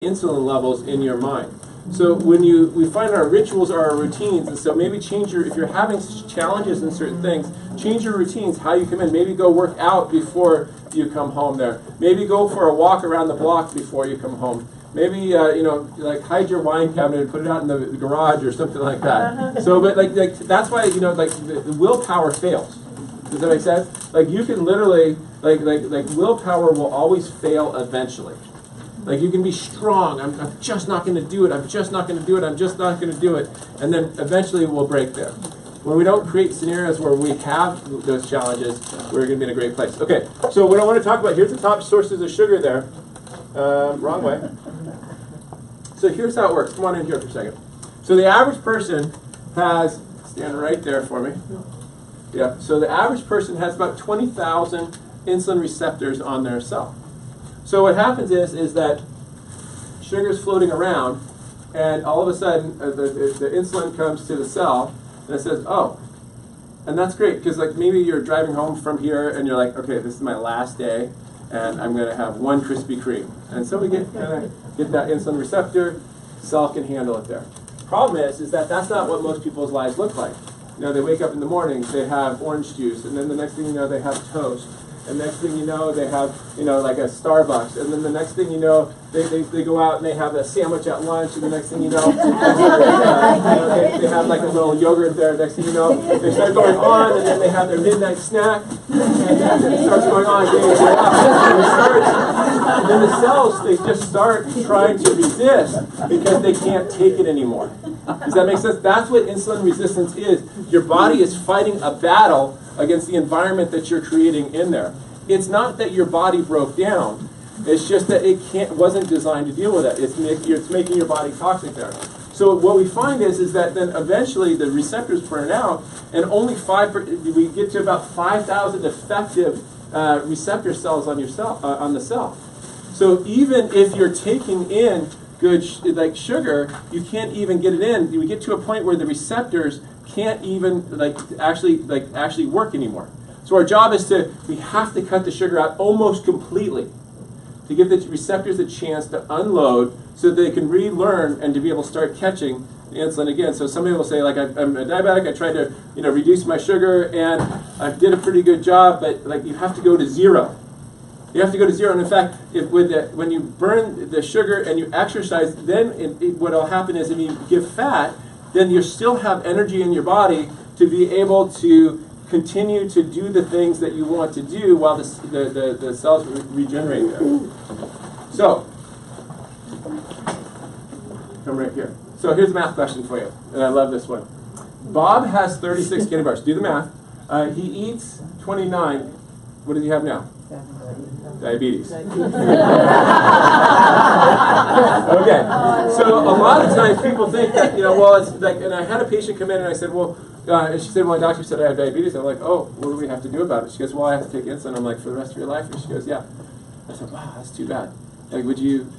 insulin levels in your mind. So when we find our rituals are our routines, and so maybe change your, if you're having challenges in certain things, change your routines, how you come in. Maybe go work out before you come home there. Maybe go for a walk around the block before you come home. Maybe, like hide your wine cabinet and put it out in the garage or something like that. So, but like that's why, the willpower fails. Does that make sense? Like you can literally, like willpower will always fail eventually. Like you can be strong, I'm just not going to do it, I'm just not going to do it, I'm just not going to do it, and then eventually we'll break there. When we don't create scenarios where we have those challenges, we're going to be in a great place. Okay, so what I want to talk about, here's the top sources of sugar there. Wrong way. So here's how it works. Come on in here for a second. So the average person has, stand right there for me. Yeah, so the average person has about 20,000 insulin receptors on their cell. So what happens is that sugar is floating around, and all of a sudden the insulin comes to the cell, and it says, oh. And that's great, because like maybe you're driving home from here, and you're like, okay, this is my last day, and I'm going to have one Krispy Kreme. And so we get that insulin receptor, cell can handle it there. Problem is that that's not what most people's lives look like. They wake up in the morning, they have orange juice, and then the next thing you know, they have toast. And next thing you know, they have, like a Starbucks. And then the next thing you know, they go out and they have a sandwich at lunch. And the next thing you know, they have like a little yogurt there. Next thing you know, they start going on, and then they have their midnight snack. And then it starts going on day after day. And then the cells, they just start trying to resist because they can't take it anymore. Does that make sense? That's what insulin resistance is. Your body is fighting a battle against the environment that you're creating in there. It's not that your body broke down. It's just that it wasn't designed to deal with it. It's making your body toxic there. So what we find is that then eventually the receptors burn out, and only we get to about 5,000 effective receptor cells on your cell, on the cell. So even if you're taking in good like sugar, you can't even get it in. We get to a point where the receptors can't even actually work anymore. So our job is we have to cut the sugar out almost completely to give the receptors a chance to unload so that they can relearn and to be able to start catching the insulin again. So somebody will say, like, I'm a diabetic, I tried to reduce my sugar and I did a pretty good job, but like you have to go to zero. You have to go to zero. And in fact, when you burn the sugar and you exercise, then what will happen is if you give fat, then you still have energy in your body to be able to continue to do the things that you want to do while the cells regenerate there. So, come right here. So here's a math question for you, and I love this one. Bob has 36 candy bars. Do the math. He eats 29. What does he have now? Diabetes. Okay. So a lot of times people think that, well, it's like, and I had a patient come in and I said, well, and she said, well, my doctor said I have diabetes. I'm like, oh, what do we have to do about it? She goes, well, I have to take insulin. I'm like, for the rest of your life? And she goes, yeah. I said, wow, that's too bad. Like, would you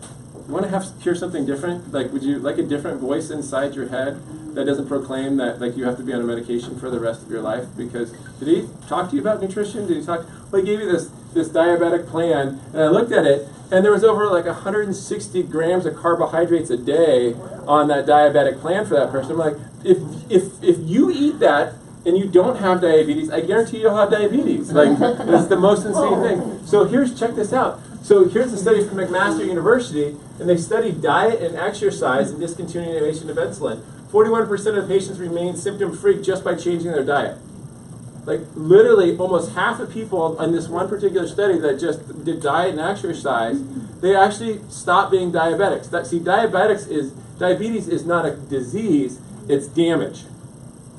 want to hear something different? Like, would you like a different voice inside your head that doesn't proclaim that like you have to be on a medication for the rest of your life? Because did he talk to you about nutrition? Did he talk? Well, he gave you this diabetic plan, and I looked at it, and there was over like 160 grams of carbohydrates a day on that diabetic plan for that person. I'm like, if you eat that and you don't have diabetes, I guarantee you'll have diabetes. Like, it's the most insane thing. So check this out. So here's a study from McMaster University, and they studied diet and exercise and discontinuation of insulin. 41% of the patients remained symptom-free just by changing their diet. Like literally almost half the people in this one particular study that just did diet and exercise, they actually stopped being diabetics. Diabetes is not a disease, it's damage.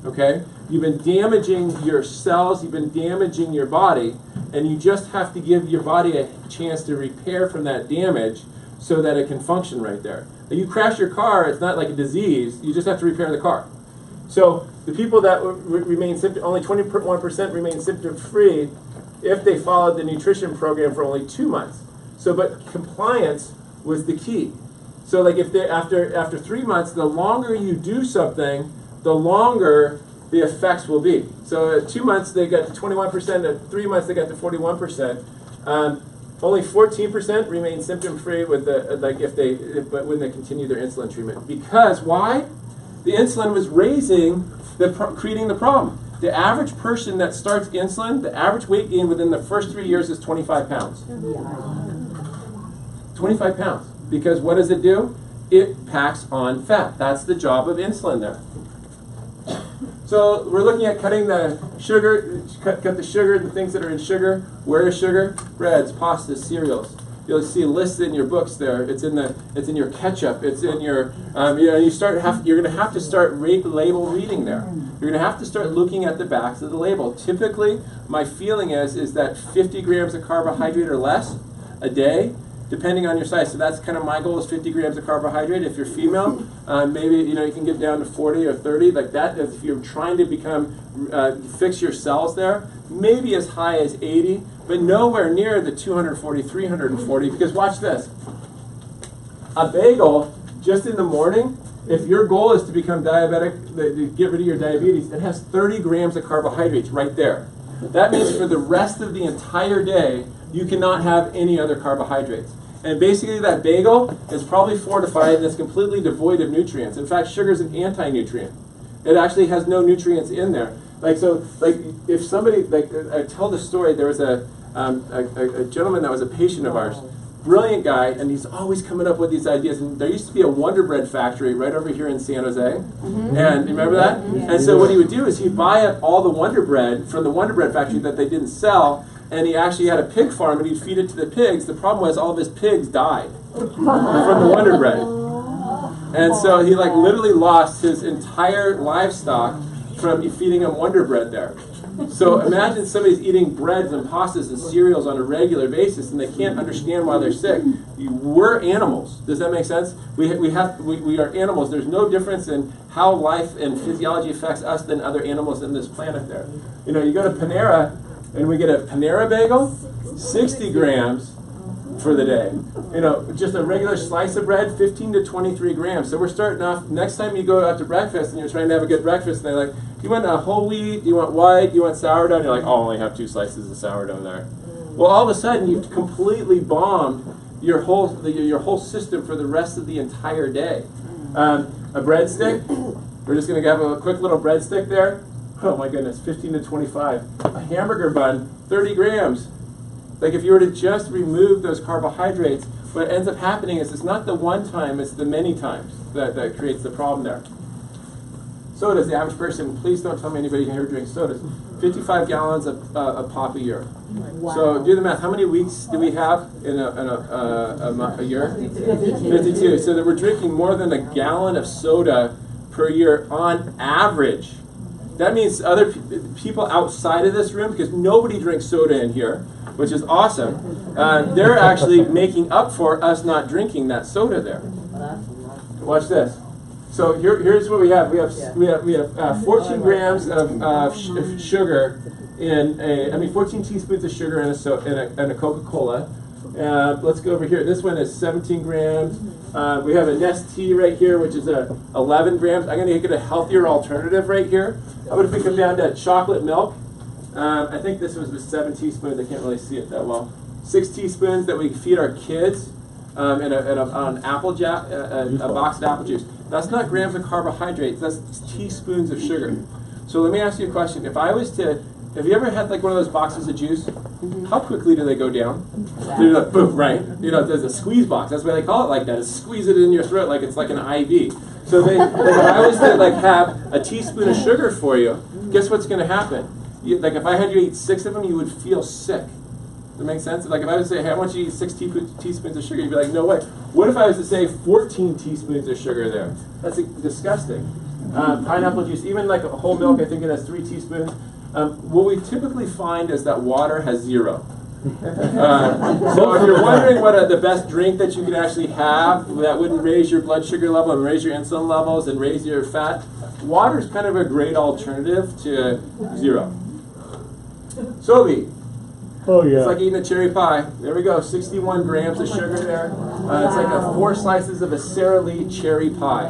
Okay? You've been damaging your cells, you've been damaging your body, and you just have to give your body a chance to repair from that damage so that it can function right there. If you crash your car, it's not like a disease, you just have to repair the car. So the people that remain only 21% remain symptom-free if they followed the nutrition program for only 2 months. So, but compliance was the key. So like if they after 3 months, the longer you do something, the longer the effects will be. So at 2 months they got to 21%, at 3 months they got to 41%. Only 14% remain symptom-free with but when they continue their insulin treatment. Because why? The insulin was creating the problem. The average person that starts insulin, the average weight gain within the first 3 years is 25 pounds. 25 pounds. Because what does it do? It packs on fat. That's the job of insulin there. So we're looking at cutting the sugar, cut the sugar, the things that are in sugar. Where is sugar? Breads, pastas, cereals. You'll see lists in your books there. It's in your ketchup. It's in your you're going to have to start label reading there. You're going to have to start looking at the backs of the label. Typically, my feeling is that 50 grams of carbohydrate or less a day, depending on your size. So that's kind of my goal, is 50 grams of carbohydrate. If you're female, maybe you can get down to 40 or 30 like that. If you're trying to fix your cells there, maybe as high as 80, but nowhere near the 240, 340. Because watch this, a bagel just in the morning. If your goal is to become diabetic, to get rid of your diabetes, it has 30 grams of carbohydrates right there. That means for the rest of the entire day, you cannot have any other carbohydrates. And basically that bagel is probably fortified and is completely devoid of nutrients. In fact, sugar is an anti-nutrient. It actually has no nutrients in there. If somebody, I tell the story, there was a gentleman that was a patient of ours, brilliant guy, and he's always coming up with these ideas. And there used to be a Wonder Bread factory right over here in San Jose. And you remember that? And so what he would do is he'd buy up all the Wonder Bread from the Wonder Bread factory that they didn't sell, and he actually had a pig farm, and he'd feed it to the pigs. The problem was all of his pigs died from the Wonder Bread. And so he literally lost his entire livestock from feeding them Wonder Bread there. So imagine somebody's eating breads and pastas and cereals on a regular basis, and they can't understand why they're sick. We're animals. Does that make sense? We are animals. There's no difference in how life and physiology affects us than other animals in this planet there. You go to Panera, and we get a Panera bagel, 60 grams for the day. Just a regular slice of bread, 15 to 23 grams. So we're starting off, next time you go out to breakfast and you're trying to have a good breakfast, and they're like, do you want a whole wheat? Do you want white? Do you want sourdough? And you're like, oh, I'll only have 2 slices of sourdough there. Well, all of a sudden, you've completely bombed your whole system for the rest of the entire day. A breadstick, we're just going to have a quick little breadstick there. Oh my goodness, 15 to 25. A hamburger bun, 30 grams. If you were to just remove those carbohydrates, what ends up happening is it's not the one time, it's the many times that creates the problem there. Sodas, the average person, please don't tell me anybody here drinks sodas. 55 gallons of pop a year. Wow. So do the math. How many weeks do we have in a year? 52. So that we're drinking more than a gallon of soda per year on average. That means other people outside of this room, because nobody drinks soda in here, which is awesome, they're actually making up for us not drinking that soda there. Watch this. So here's what we have. We have 14 grams of sugar in 14 teaspoons of sugar in a Coca-Cola. Let's go over here. This one is 17 grams. We have a Nestea right here, which is 11 grams. I'm going to get a healthier alternative right here. How about if we come down to chocolate milk? I think this was with 7 teaspoons. I can't really see it that well. 6 teaspoons that we feed our kids on apple a box of apple juice. That's not grams of carbohydrates. That's teaspoons of sugar. So let me ask you a question. If I was to, have you ever had one of those boxes of juice? How quickly do they go down? They're like, boom, right? There's a squeeze box. That's why they call it like that. Is squeeze it in your throat like it's like an IV. So if I was to have a teaspoon of sugar for you, guess what's going to happen? If I had you eat 6 of them, you would feel sick. Does that make sense? If I would say, hey, I want you to eat 6 teaspoons of sugar, you'd be like, no way. What if I was to say 14 teaspoons of sugar there? That's disgusting. Pineapple juice, even a whole milk, I think it has 3 teaspoons. What we typically find is that water has 0. So if you're wondering what the best drink that you could actually have that wouldn't raise your blood sugar level and raise your insulin levels and raise your fat, water is kind of a great alternative to 0. Soybean. Oh yeah. It's like eating a cherry pie. There we go, 61 grams of sugar there. It's like 4 slices of a Sara Lee cherry pie.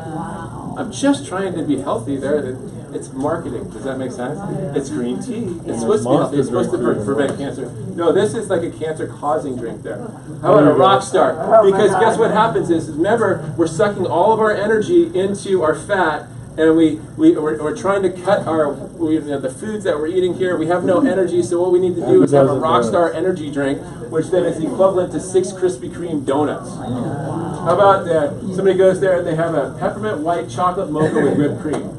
I'm just trying to be healthy there. It's marketing. Does that make sense? It's green tea. It's supposed to be healthy. It's supposed to prevent cancer. No, this is like a cancer-causing drink there. How about a rock star? Because guess what happens is remember, we're sucking all of our energy into our fat, and we're trying to cut the foods that we're eating here. We have no energy, so what we need to do is have a Rockstar energy drink, which then is equivalent to 6 Krispy Kreme donuts. How about somebody goes there and they have a peppermint white chocolate mocha with whipped cream.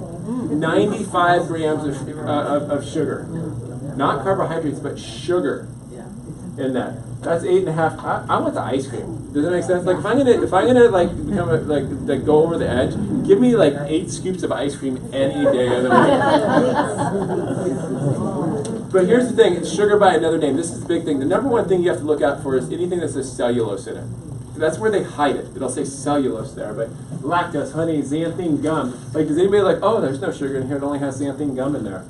95 grams of sugar. Not carbohydrates, but sugar in that. That's 8.5. I want the ice cream. Does that make sense? Like if I'm gonna like become like go over the edge, give me like 8 scoops of ice cream any day of the week. But here's the thing: it's sugar by another name. This is the big thing. The number one thing you have to look out for is anything that says cellulose in it. That's where they hide it. It'll say cellulose there, but lactose, honey, xanthine gum. Like, does anybody like? Oh, there's no sugar in here. It only has xanthine gum in there.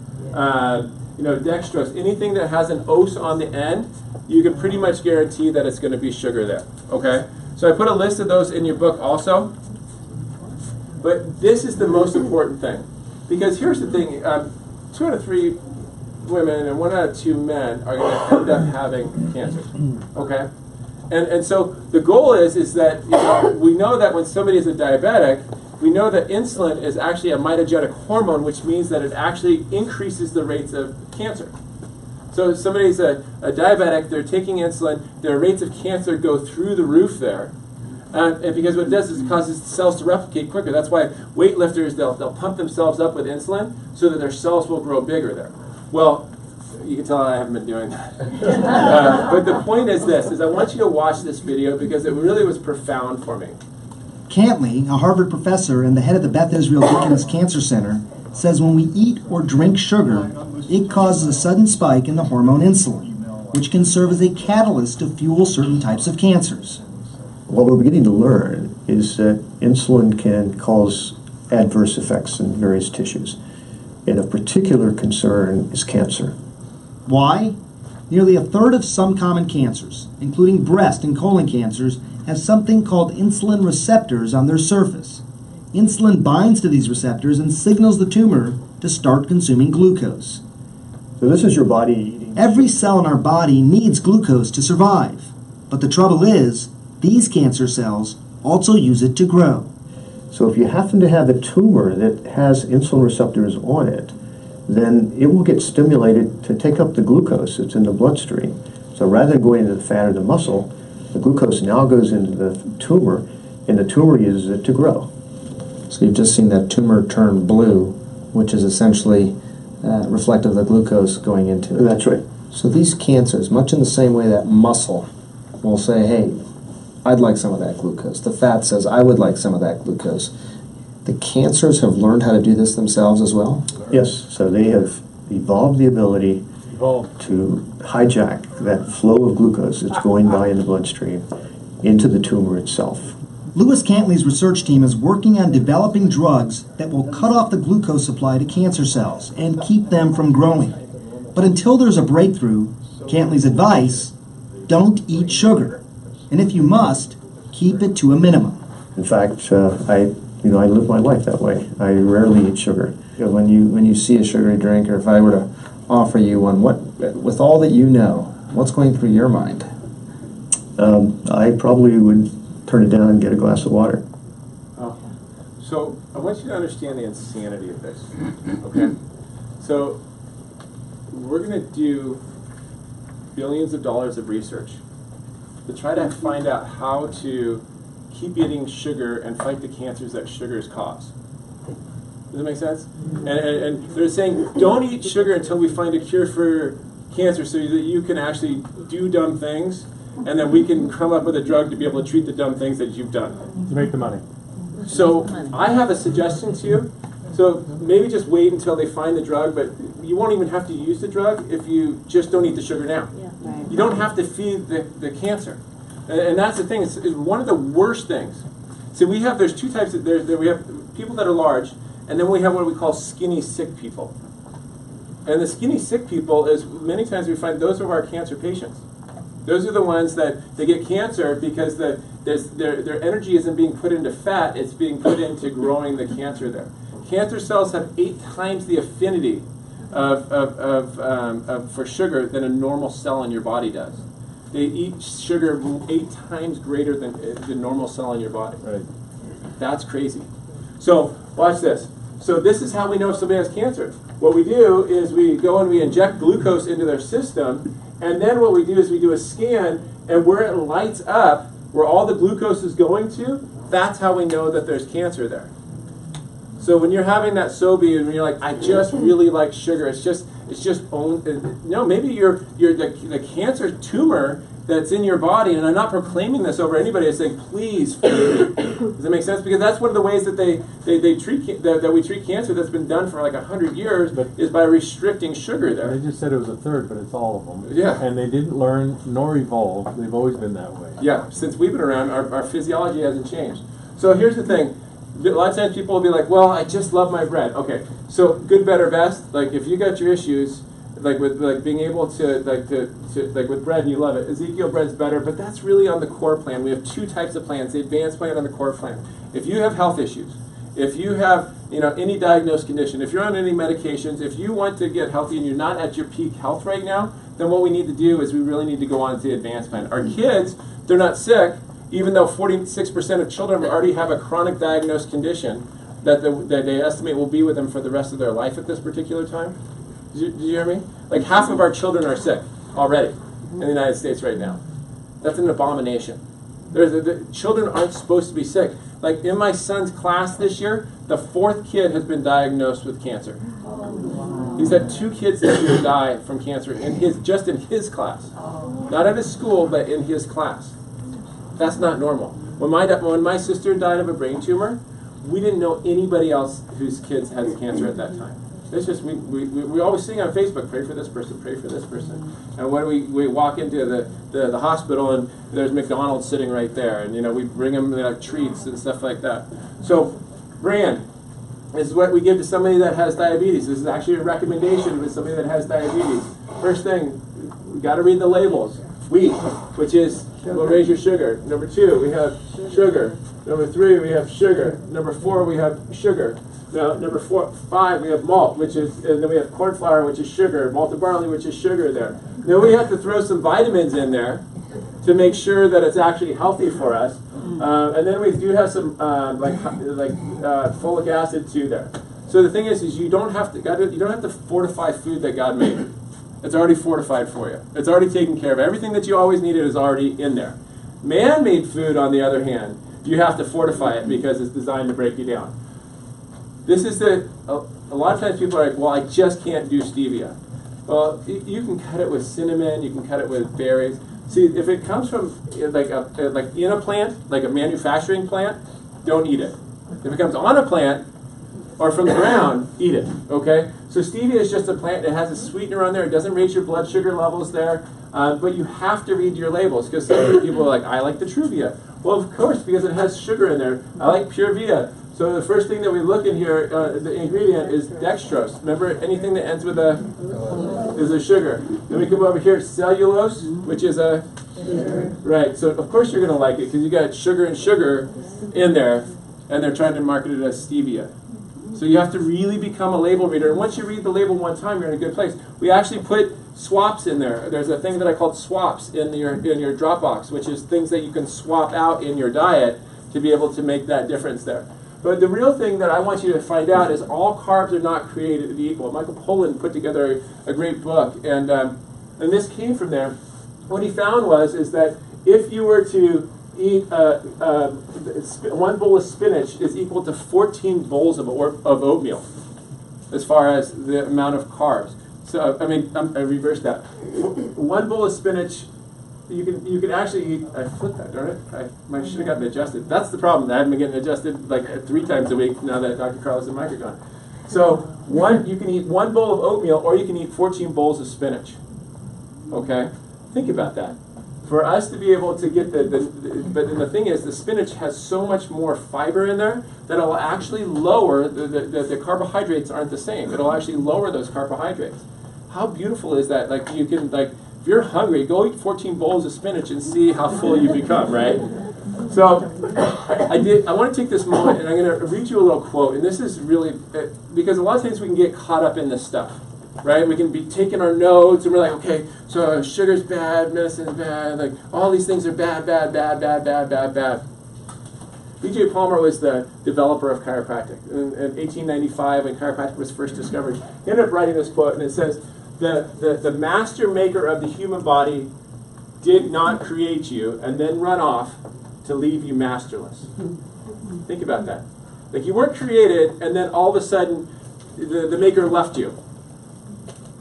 Dextrose. Anything that has an ose on the end, you can pretty much guarantee that it's going to be sugar there. Okay. So I put a list of those in your book also. But this is the most important thing, because here's the thing: 2 out of 3 women and 1 out of 2 men are going to end up having cancer. Okay. And so the goal is that we know that when somebody is a diabetic, we know that insulin is actually a mitogenic hormone, which means that it actually increases the rates of cancer. So if somebody's a diabetic, they're taking insulin, their rates of cancer go through the roof there. And because what it does is it causes cells to replicate quicker. That's why weightlifters, they'll pump themselves up with insulin so that their cells will grow bigger there. Well, you can tell I haven't been doing that. But the point is this, is I want you to watch this video because it really was profound for me. Cantley, a Harvard professor and the head of the Beth Israel Deaconess Cancer Center, says when we eat or drink sugar, it causes a sudden spike in the hormone insulin, which can serve as a catalyst to fuel certain types of cancers. What we're beginning to learn is that insulin can cause adverse effects in various tissues. And of particular concern is cancer. Why? Nearly 1/3 of some common cancers, including breast and colon cancers, have something called insulin receptors on their surface. Insulin binds to these receptors and signals the tumor to start consuming glucose. So this is your body eating. Every cell in our body needs glucose to survive. But the trouble is, these cancer cells also use it to grow. So if you happen to have a tumor that has insulin receptors on it, then it will get stimulated to take up the glucose that's in the bloodstream. So rather than going into the fat or the muscle, the glucose now goes into the tumor, and the tumor uses it to grow. So you've just seen that tumor turn blue, which is essentially reflective of the glucose going into it. That's right. So these cancers, much in the same way that muscle will say, hey, I'd like some of that glucose. The fat says, I would like some of that glucose. The cancers have learned how to do this themselves as well? Yes, so they have evolved the ability to hijack that flow of glucose that's going by in the bloodstream into the tumor itself. Lewis Cantley's research team is working on developing drugs that will cut off the glucose supply to cancer cells and keep them from growing. But until there's a breakthrough, Cantley's advice, don't eat sugar. And if you must, keep it to a minimum. In fact, I live my life that way. I rarely eat sugar. When you see a sugary drink, or if I were to offer you one, with all that you know, what's going through your mind? I probably would turn it down and get a glass of water. Oh. So I want you to understand the insanity of this. Okay? So we're going to do billions of dollars of research to try to find out how to keep eating sugar and fight the cancers that sugars cause. Does that make sense? And they're saying, don't eat sugar until we find a cure for cancer so that you can actually do dumb things, and then we can come up with a drug to be able to treat the dumb things that you've done. To make the money. So I have a suggestion to you. So maybe just wait until they find the drug, but you won't even have to use the drug if you just don't eat the sugar now. Yeah, right. You don't have to feed the cancer. And that's the thing, it's one of the worst things. So there's 2 types of, we have people that are large, and then we have what we call skinny sick people. And the skinny sick people is, many times we find those are our cancer patients. Those are the ones that they get cancer because their energy isn't being put into fat, it's being put into growing the cancer there. Cancer cells have 8 times the affinity for sugar than a normal cell in your body does. They eat sugar 8 times greater than the normal cell in your body. Right. That's crazy. So watch this. So this is how we know if somebody has cancer. What we do is we go and we inject glucose into their system, and then what we do is we do a scan, and where it lights up, where all the glucose is going to, that's how we know that there's cancer there. So when you're having that SOBI and you're like, I just really like sugar, it's just no, maybe the cancer tumor that's in your body, and I'm not proclaiming this over anybody, I'm saying, please forgive me. Does that make sense? Because that's one of the ways that we treat cancer that's been done for like 100 years, is by restricting sugar there. They just said it was a third, but it's all of them. Yeah. And they didn't learn nor evolve. They've always been that way. Yeah, since we've been around, our physiology hasn't changed. So here's the thing. A lot of times people will be like, well, I just love my bread. Okay, so good, better, best. Like if you got your issues, like with like being able to like with bread and you love it, Ezekiel bread's better, but that's really on the core plan. We have 2 types of plans: the advanced plan and the core plan. If you have health issues, if you have any diagnosed condition, if you're on any medications, if you want to get healthy and you're not at your peak health right now, then what we need to do is we really need to go on to the advanced plan. Our kids, they're not sick, even though 46% of children already have a chronic diagnosed condition that they estimate will be with them for the rest of their life at this particular time. Did you hear me? Like half of our children are sick already in the United States right now. That's an abomination. The children aren't supposed to be sick. Like in my son's class this year, the 4th kid has been diagnosed with cancer. He's had 2 kids this year die from cancer just in his class. Not at his school, but in his class. That's not normal. When my sister died of a brain tumor, we didn't know anybody else whose kids had cancer at that time. It's just we always sing on Facebook, pray for this person, pray for this person. And when we walk into the hospital and there's McDonald's sitting right there, and we bring them treats and stuff like that. So, bran is what we give to somebody that has diabetes. This is actually a recommendation with somebody that has diabetes. First thing, we got to read the labels. Wheat, which will raise your sugar. Number 2, we have sugar. Number 3, we have sugar. Number 4, we have sugar. Now, number 5, we have malt, and then we have corn flour, which is sugar, malted barley, which is sugar there. Then we have to throw some vitamins in there to make sure that it's actually healthy for us. And then we do have some folic acid too there. So the thing is you don't have to fortify food that God made. It's already fortified for you. It's already taken care of. Everything that you always needed is already in there. Man-made food, on the other hand, you have to fortify it because it's designed to break you down. This is a lot of times people are like, well, I just can't do stevia. Well, you can cut it with cinnamon, you can cut it with berries. See, if it comes from like in a plant, like a manufacturing plant, don't eat it. If it comes on a plant or from the ground, eat it, okay? So stevia is just a plant. It has a sweetener on there. It doesn't raise your blood sugar levels there, but you have to read your labels because some people are like, I like the Truvia. Well, of course, because it has sugar in there. I like Pure Via. So the first thing that we look in here, the ingredient is dextrose. Remember, anything that ends with is a sugar. Then we come over here, cellulose, which is a right. So of course you're going to like it because you got sugar and sugar in there, and they're trying to market it as stevia. So you have to really become a label reader. And once you read the label one time, you're in a good place. We actually put swaps in there. There's a thing that I call swaps in your drop box, which is things that you can swap out in your diet to be able to make that difference there. But the real thing that I want you to find out is all carbs are not created equal. Michael Pollan put together a great book, and this came from there. What he found is that if you were to eat 1 bowl of spinach is equal to 14 bowls of oatmeal, as far as the amount of carbs. So I reversed that. 1 bowl of spinach. You can actually eat. I flipped that, darn it! I should have gotten adjusted. That's the problem. I haven't been getting adjusted like 3 times a week now that Dr. Carlos and Mike are gone. So you can eat 1 bowl of oatmeal, or you can eat 14 bowls of spinach. Okay, think about that. For us to be able to get but the thing is, the spinach has so much more fiber in there that it'll actually lower the carbohydrates aren't the same. It'll actually lower those carbohydrates. How beautiful is that? Like if you're hungry, go eat 14 bowls of spinach and see how full you become, right? So I want to take this moment and I'm going to read you a little quote. And this is really, because a lot of times we can get caught up in this stuff, right? We can be taking our notes and we're like, okay, so sugar's bad, medicine's bad, like all these things are bad, bad, bad, bad, bad, bad, bad. B.J. Palmer was the developer of chiropractic. In 1895, when chiropractic was first discovered, he ended up writing this quote, and it says, the master maker of the human body did not create you and then run off to leave you masterless. Think about that. Like you weren't created and then all of a sudden the maker left you.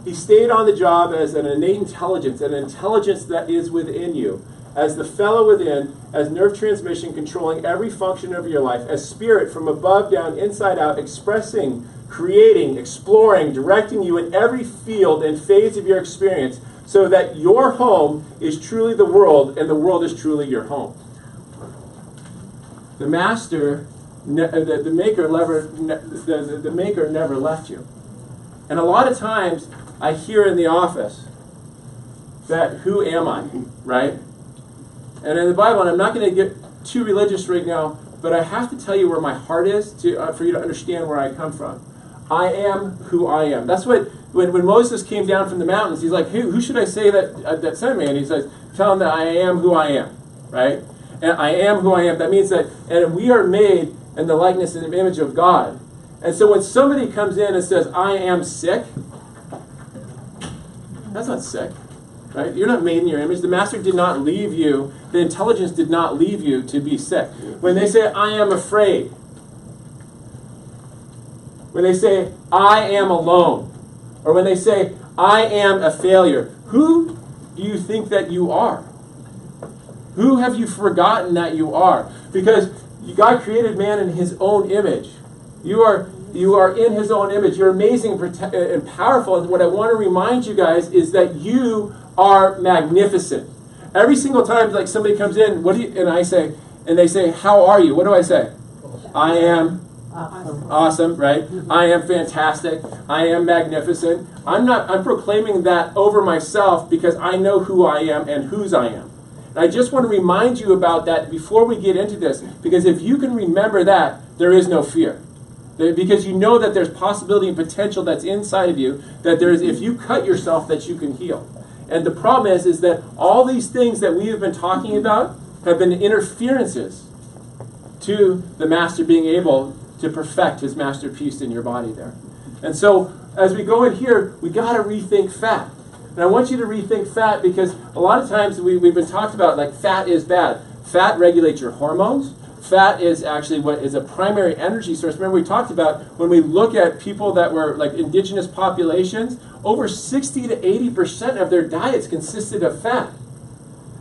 He stayed on the job as an innate intelligence, an intelligence that is within you, as the fellow within, as nerve transmission controlling every function of your life, as spirit from above down, inside out, expressing, creating, exploring, directing you in every field and phase of your experience, so that your home is truly the world and the world is truly your home. The master, the maker never left you. And a lot of times I hear in the office that who am I, right? And in the Bible, and I'm not going to get too religious right now, but I have to tell you where my heart is for you to understand where I come from. I am who I am. That's what, when Moses came down from the mountains, he's like, who should I say that sent me? And he says, tell him that I am who I am, right? And I am who I am. That means that, and we are made in the likeness and image of God. And so when somebody comes in and says, I am sick, that's not sick, right? You're not made in your image. The master did not leave you. The intelligence did not leave you to be sick. When they say, I am afraid, when they say, I am alone, or when they say, I am a failure, who do you think that you are? Who have you forgotten that you are? Because God created man in his own image. You are in his own image. You're amazing and powerful. And what I want to remind you guys is that you are magnificent. Every single time like somebody comes in, and they say, how are you? What do I say? I am awesome, right? I am fantastic. I am magnificent. I'm proclaiming that over myself because I know who I am and whose I am. And I just want to remind you about that before we get into this, because if you can remember that, there is no fear. Because you know that there's possibility and potential that's inside of you, that there's, if you cut yourself, that you can heal. And the problem is that all these things that we have been talking about have been interferences to the master being able to perfect his masterpiece in your body there. And so as we go in here, we got to rethink fat. And I want you to rethink fat because a lot of times we've been talked about like fat is bad. Fat regulates your hormones. Fat is actually what is a primary energy source. Remember we talked about when we look at people that were like indigenous populations, over 60 to 80% of their diets consisted of fat.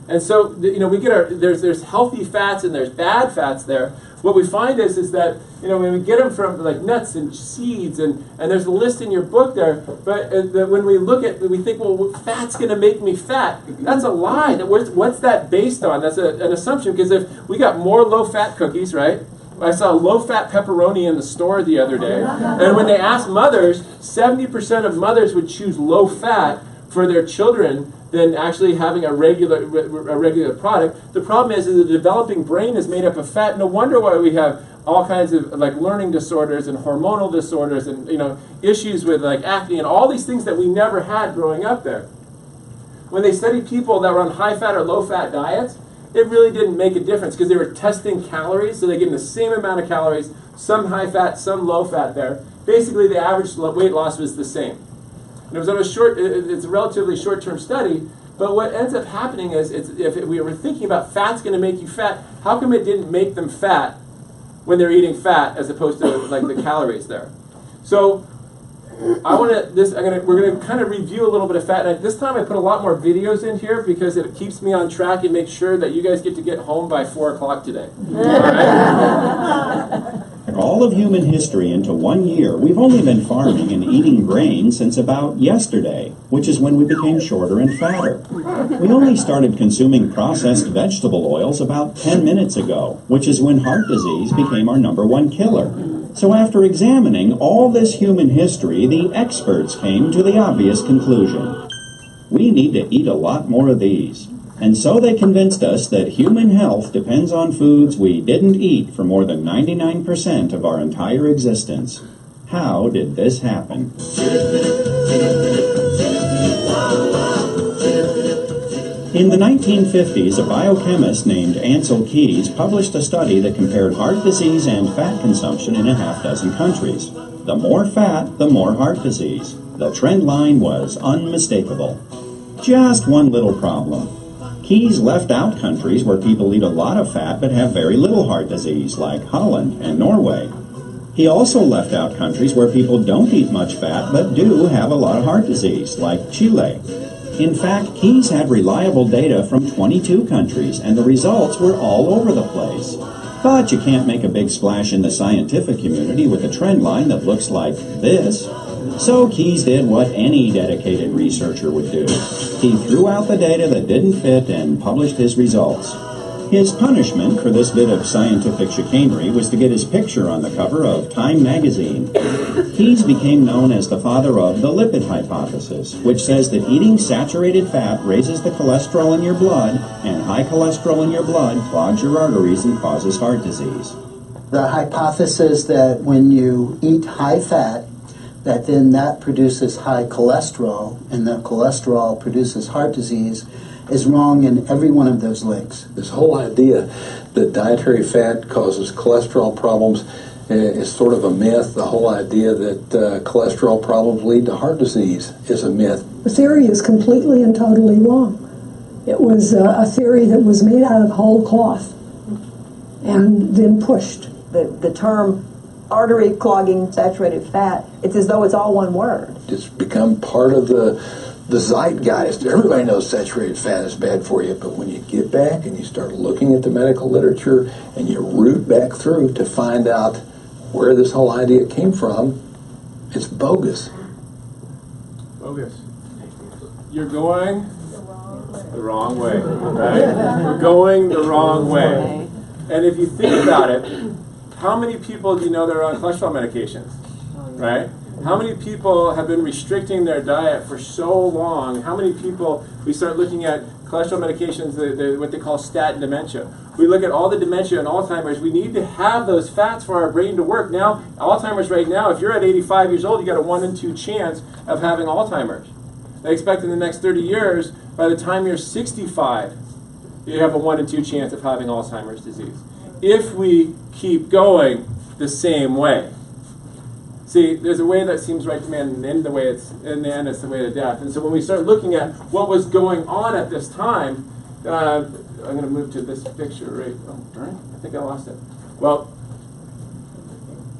And so we get there's healthy fats and there's bad fats there. What we find is that when we get them from like nuts and seeds and there's a list in your book there, but when we look at we think, well, fat's going to make me fat. That's a lie. What's that based on? That's an assumption, because if we got more low-fat cookies, right? I saw low-fat pepperoni in the store the other day, and when they asked mothers, 70% of mothers would choose low-fat for their children than actually having a regular product. The problem is the developing brain is made up of fat. No wonder why we have all kinds of like learning disorders and hormonal disorders and issues with like acne and all these things that we never had growing up there. When they studied people that were on high-fat or low-fat diets, it really didn't make a difference because they were testing calories, so they gave them the same amount of calories, some high-fat, some low-fat there. Basically, the average weight loss was the same. And it was on it's a relatively short-term study, but what ends up happening is if we were thinking about fat's going to make you fat, how come it didn't make them fat when they're eating fat as opposed to like the calories there? So we're going to kind of review a little bit of fat. And this time I put a lot more videos in here because it keeps me on track and makes sure that you guys get to get home by 4 o'clock today. All right? All of human history into 1 year, we've only been farming and eating grain since about yesterday, which is when we became shorter and fatter. We only started consuming processed vegetable oils about 10 minutes ago, which is when heart disease became our #1 killer. So after examining all this human history, the experts came to the obvious conclusion. We need to eat a lot more of these. And so they convinced us that human health depends on foods we didn't eat for more than 99% of our entire existence. How did this happen? In the 1950s, a biochemist named Ansel Keys published a study that compared heart disease and fat consumption in a half dozen countries. The more fat, the more heart disease. The trend line was unmistakable. Just one little problem. Keys left out countries where people eat a lot of fat but have very little heart disease, like Holland and Norway. He also left out countries where people don't eat much fat but do have a lot of heart disease, like Chile. In fact, Keys had reliable data from 22 countries, and the results were all over the place. But you can't make a big splash in the scientific community with a trend line that looks like this. So Keys did what any dedicated researcher would do. He threw out the data that didn't fit and published his results. His punishment for this bit of scientific chicanery was to get his picture on the cover of Time magazine. Keys became known as the father of the Lipid Hypothesis, which says that eating saturated fat raises the cholesterol in your blood, and high cholesterol in your blood clogs your arteries and causes heart disease. The hypothesis that when you eat high fat, that produces high cholesterol, and that cholesterol produces heart disease, is wrong in every one of those links. This whole idea that dietary fat causes cholesterol problems is sort of a myth. The whole idea that cholesterol problems lead to heart disease is a myth. The theory is completely and totally wrong. It was a theory that was made out of whole cloth and then pushed. The term artery clogging saturated fat, it's as though it's all one word. It's become part of the zeitgeist. Everybody knows saturated fat is bad for you, but when you get back and you start looking at the medical literature and you root back through to find out where this whole idea came from, it's bogus. Bogus. You're going the wrong way, right? We're going the wrong way. And if you think about it, how many people do you know that are on cholesterol medications, right? How many people have been restricting their diet for so long? How many people, we start looking at cholesterol medications, what they call statin dementia. We look at all the dementia and Alzheimer's. We need to have those fats for our brain to work. Now, Alzheimer's right now, if you're at 85 years old, you got a 1 in 2 chance of having Alzheimer's. They expect in the next 30 years, by the time you're 65, you have a 1 in 2 chance of having Alzheimer's disease. If we keep going the same way. See, there's a way that seems right to man, and in the end it's the way to death. And so when we start looking at what was going on at this time, I'm going to move to this picture right. Oh, darn, I think I lost it. Well,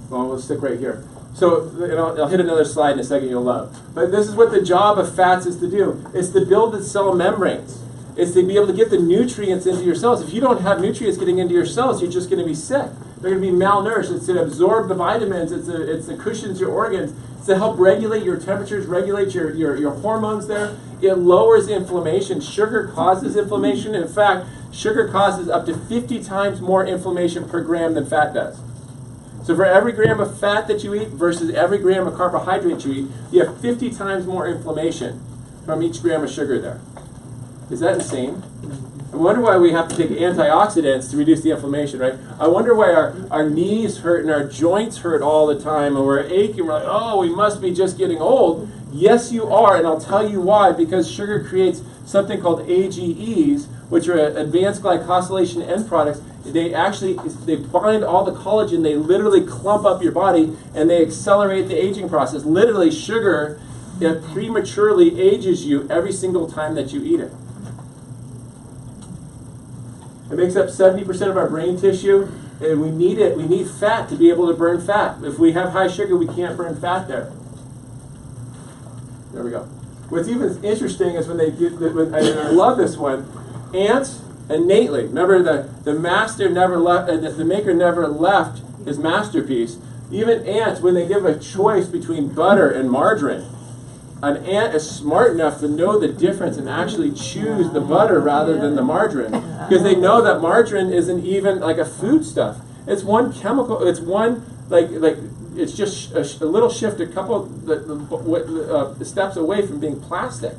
we'll stick right here. So I'll hit another slide in a second you'll love. But this is what the job of fats is to do. It's to build the cell membranes. It's to be able to get the nutrients into your cells. If you don't have nutrients getting into your cells, you're just going to be sick. They're going to be malnourished. It's to absorb the vitamins. It's to cushions your organs. It's to help regulate your temperatures, regulate your hormones there. It lowers inflammation. Sugar causes inflammation. In fact, sugar causes up to 50 times more inflammation per gram than fat does. So for every gram of fat that you eat versus every gram of carbohydrate you eat, you have 50 times more inflammation from each gram of sugar there. Is that insane? I wonder why we have to take antioxidants to reduce the inflammation, right? I wonder why our knees hurt and our joints hurt all the time and we're aching. We're like, oh, we must be just getting old. Yes, you are, and I'll tell you why. Because sugar creates something called AGEs, which are advanced glycosylation end products. They bind all the collagen. They literally clump up your body, and they accelerate the aging process. Literally, sugar, it prematurely ages you every single time that you eat it. It makes up 70% of our brain tissue, and we need it. We need fat to be able to burn fat. If we have high sugar, we can't burn fat there. There we go. What's even interesting is when they get, I love this one, ants innately. Remember the master never left, the maker never left his masterpiece. Even ants, when they give a choice between butter and margarine, an ant is smart enough to know the difference and actually choose the butter rather than the margarine, because they know that margarine isn't even like a foodstuff. It's one chemical. It's one it's just a little shift, a couple steps away from being plastic.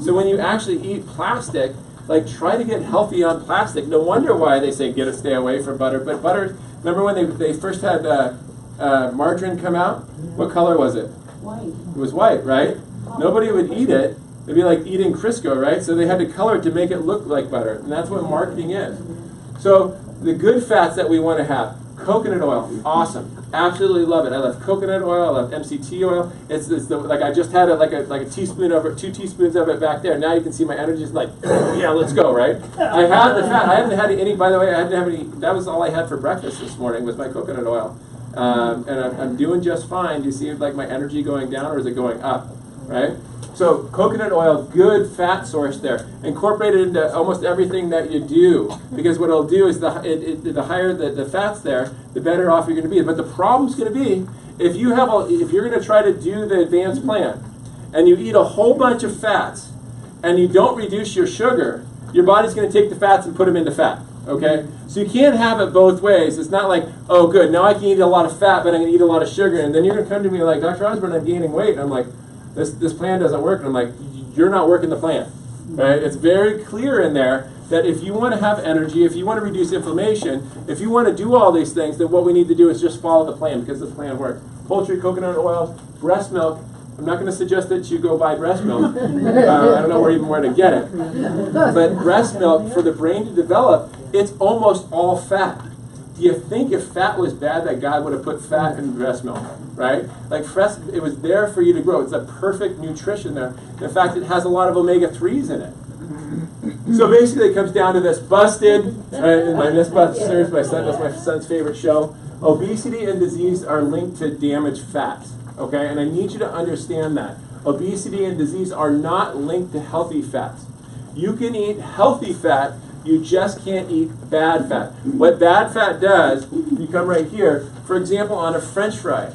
So when you actually eat plastic, Like, try to get healthy on plastic. No wonder why they say stay away from butter. But butter, remember when they first had margarine come out? What color was it? White. It was white, right? Nobody would eat it. It'd be like eating Crisco, right? So they had to color it to make it look like butter. And that's what marketing is. So the good fats that we want to have. Coconut oil, awesome. Absolutely love it. I love coconut oil. I love MCT oil. It's like I just had like a teaspoon of it, 2 teaspoons of it back there. Now you can see my energy is like, yeah, let's go, right? I have the fat. I haven't had any. By the way, I haven't had any. That was all I had for breakfast this morning was my coconut oil, and I'm doing just fine. Do you see like my energy going down or is it going up, right? So coconut oil, good fat source there. Incorporate it into almost everything that you do, because what it'll do is the higher the fats there, the better off you're going to be. But the problem's going to be if you're going to try to do the advanced plan, and you eat a whole bunch of fats, and you don't reduce your sugar, your body's going to take the fats and put them into fat. Okay, so you can't have it both ways. It's not like, oh, good, now I can eat a lot of fat, but I'm going to eat a lot of sugar, and then you're going to come to me like, Dr. Osborne, I'm gaining weight, and I'm like, this plan doesn't work. And I'm like, you're not working the plan. Right? It's very clear in there that if you want to have energy, if you want to reduce inflammation, if you want to do all these things, then what we need to do is just follow the plan because the plan works. Poultry, coconut oil, breast milk. I'm not going to suggest that you go buy breast milk. I don't know where to get it. But breast milk, for the brain to develop, it's almost all fat. Do you think if fat was bad that God would have put fat in breast milk, right? Like it was there for you to grow. It's a perfect nutrition there. In fact, it has a lot of omega-3s in it. So basically it comes down to this. Busted, my Mythbusters, that's my son's favorite show. Obesity and disease are linked to damaged fats, okay? And I need you to understand that. Obesity and disease are not linked to healthy fats. You can eat healthy fat, you just can't eat bad fat. What bad fat does, you come right here, for example, on a French fry,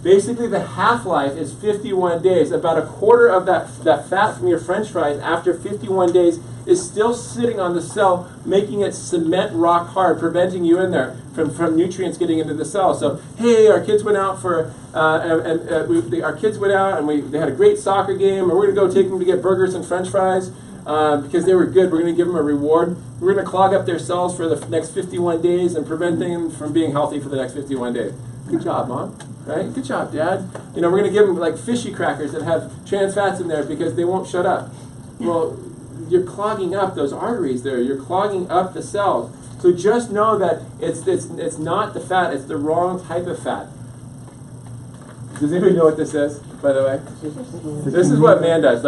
basically the half-life is 51 days. About a quarter of that fat from your French fries after 51 days is still sitting on the cell, making it cement rock hard, preventing you in there from nutrients getting into the cell. So, hey, our kids went out our kids went out and they had a great soccer game, and we're going to go take them to get burgers and French fries. Because they were good, we're going to give them a reward. We're going to clog up their cells for the next 51 days and prevent them from being healthy for the next 51 days. Good job, Mom. Right? Good job, Dad. We're going to give them like fishy crackers that have trans fats in there because they won't shut up. Well, you're clogging up those arteries there. You're clogging up the cells. So just know that it's not the fat, it's the wrong type of fat. Does anybody know what this is, by the way? This is what man does.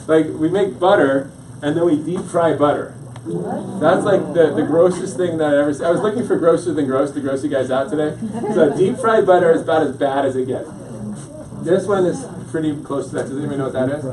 Like we make butter, and then we deep fry butter. That's like the grossest thing that I ever seen. I was looking for grosser than gross to gross you guys out today. So deep fried butter is about as bad as it gets. This one is pretty close to that. Does anybody know what that is?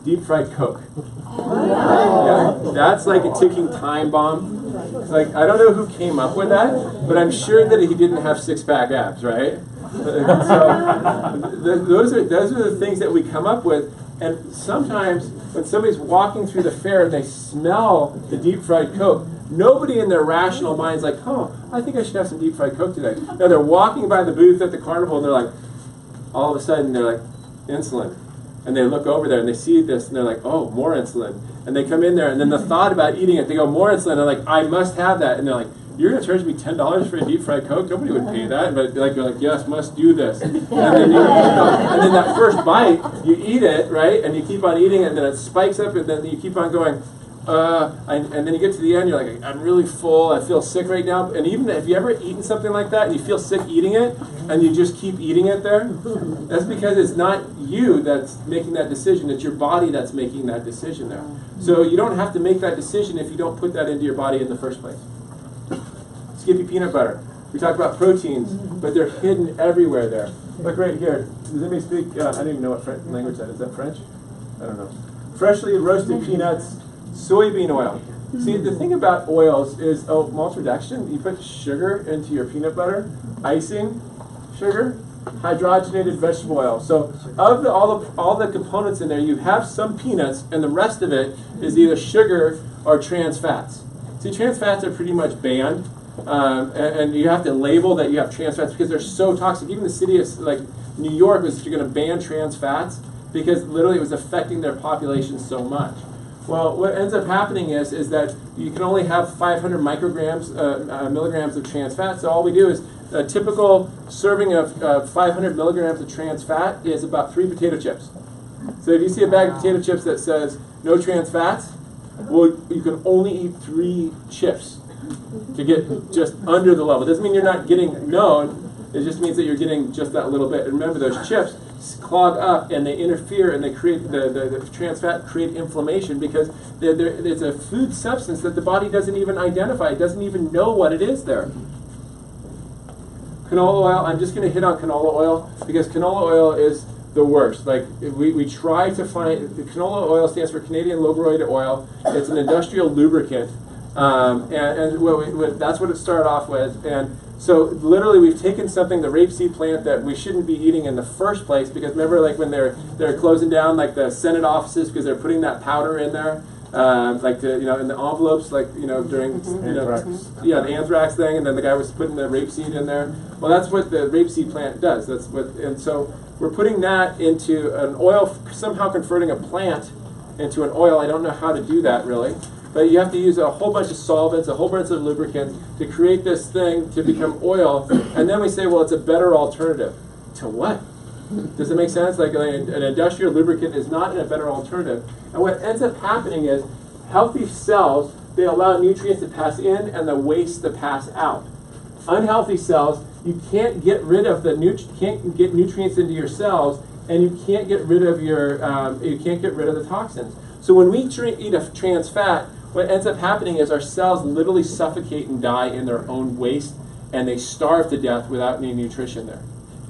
Deep fried Coke. Yeah, that's like a ticking time bomb. It's like, I don't know who came up with that, but I'm sure that he didn't have six-pack abs, right? So those are the things that we come up with. And sometimes when somebody's walking through the fair and they smell the deep fried Coke, nobody in their rational mind is like, oh, I think I should have some deep fried Coke today. No, they're walking by the booth at the carnival and they're like, all of a sudden they're like, insulin. And they look over there and they see this and they're like, oh, more insulin. And they come in there and then the thought about eating it, they go, more insulin. And they're like, I must have that. And they're like, you're going to charge me $10 for a deep fried Coke? Nobody would pay that. But you're like, yes, must do this. And then that first bite, you eat it, right? And you keep on eating it, and then it spikes up, and then you keep on going, and then you get to the end, you're like, I'm really full, I feel sick right now. And even if you ever eaten something like that, and you feel sick eating it, and you just keep eating it there, that's because it's not you that's making that decision, it's your body that's making that decision there. So you don't have to make that decision if you don't put that into your body in the first place. Skippy peanut butter. We talked about proteins, but they're hidden everywhere there. Look right here. Does anybody speak? I don't even know what language that is. Is that French? I don't know. Freshly roasted peanuts, soybean oil. See, the thing about oils is, maltodextrin. You put sugar into your peanut butter, icing, sugar, hydrogenated vegetable oil. So of all the components in there, you have some peanuts, and the rest of it is either sugar or trans fats. See, trans fats are pretty much banned. And you have to label that you have trans fats because they're so toxic. Even the city of like New York was going to ban trans fats because literally it was affecting their population so much. Well, what ends up happening is that you can only have 500 micrograms, milligrams of trans fat. So all we do is a typical serving of 500 milligrams of trans fat is about 3 potato chips. So if you see a bag of potato chips that says no trans fats, well, you can only eat 3 chips to get just under the level. It doesn't mean you're not getting known. It just means that you're getting just that little bit. And remember, those chips clog up and they interfere and they create the trans fat create inflammation because it's a food substance that the body doesn't even identify. It doesn't even know what it is there. Canola oil, I'm just going to hit on canola oil because canola oil is the worst. Like we try to find, canola oil stands for Canadian low-grade oil. It's an industrial lubricant. That's what it started off with. And so literally we've taken something, the rapeseed plant that we shouldn't be eating in the first place because remember like when they're closing down like the Senate offices because they're putting that powder in there, like the, in the envelopes, like during the anthrax thing, and then the guy was putting the rapeseed in there. Well, that's what the rapeseed plant does. That's what, and so we're putting that into an oil, somehow converting a plant into an oil. I don't know how to do that really. But you have to use a whole bunch of solvents, a whole bunch of lubricants to create this thing to become oil. And then we say, well, it's a better alternative. To what? Does it make sense? Like an industrial lubricant is not a better alternative. And what ends up happening is healthy cells, they allow nutrients to pass in and the waste to pass out. Unhealthy cells, you can't get rid of can't get nutrients into your cells, and you can't get rid of the toxins. So when we eat a trans fat, what ends up happening is our cells literally suffocate and die in their own waste, and they starve to death without any nutrition there.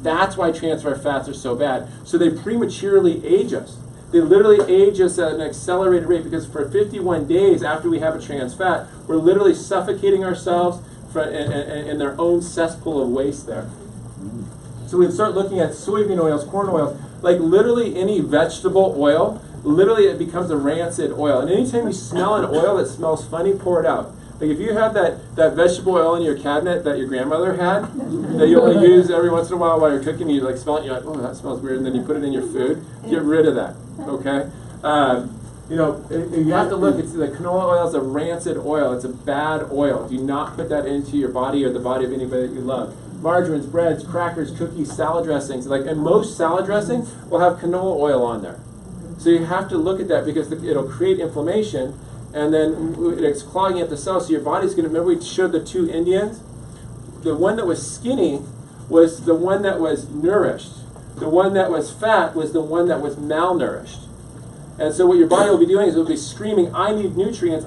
That's why trans fats are so bad. So they prematurely age us. They literally age us at an accelerated rate because for 51 days after we have a trans fat, we're literally suffocating ourselves in their own cesspool of waste there. So we start looking at soybean oils, corn oils, like literally any vegetable oil. Literally it becomes a rancid oil. And anytime you smell an oil that smells funny, pour it out. Like if you have that vegetable oil in your cabinet that your grandmother had, that you only use every once in a while you're cooking, you like smell it, and you're like, oh, that smells weird, and then you put it in your food, get rid of that, okay? You have to look, it's the canola oil is a rancid oil, it's a bad oil. Do not put that into your body or the body of anybody that you love. Margarines, breads, crackers, cookies, salad dressings, and most salad dressings will have canola oil on there. So you have to look at that because it'll create inflammation, and then it's clogging up the cells. So your body's going to, remember we showed the 2 Indians? The one that was skinny was the one that was nourished. The one that was fat was the one that was malnourished. And so what your body will be doing is it will be screaming, I need nutrients,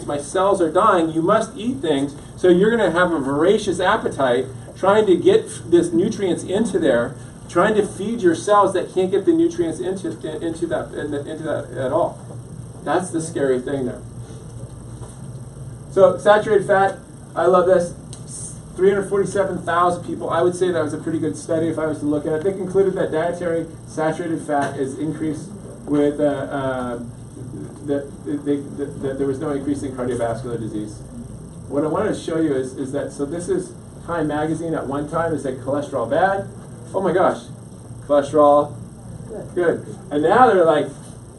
my cells are dying, you must eat things. So you're going to have a voracious appetite trying to get this nutrients into there, trying to feed your cells that can't get the nutrients into that at all. That's the scary thing there. So saturated fat, I love this. 347,000 people. I would say that was a pretty good study if I was to look at it. They concluded that dietary saturated fat is increased with that there was no increase in cardiovascular disease. What I wanted to show you is that, so this is Time Magazine at one time. It said cholesterol bad. Oh my gosh, cholesterol good. And now they're like,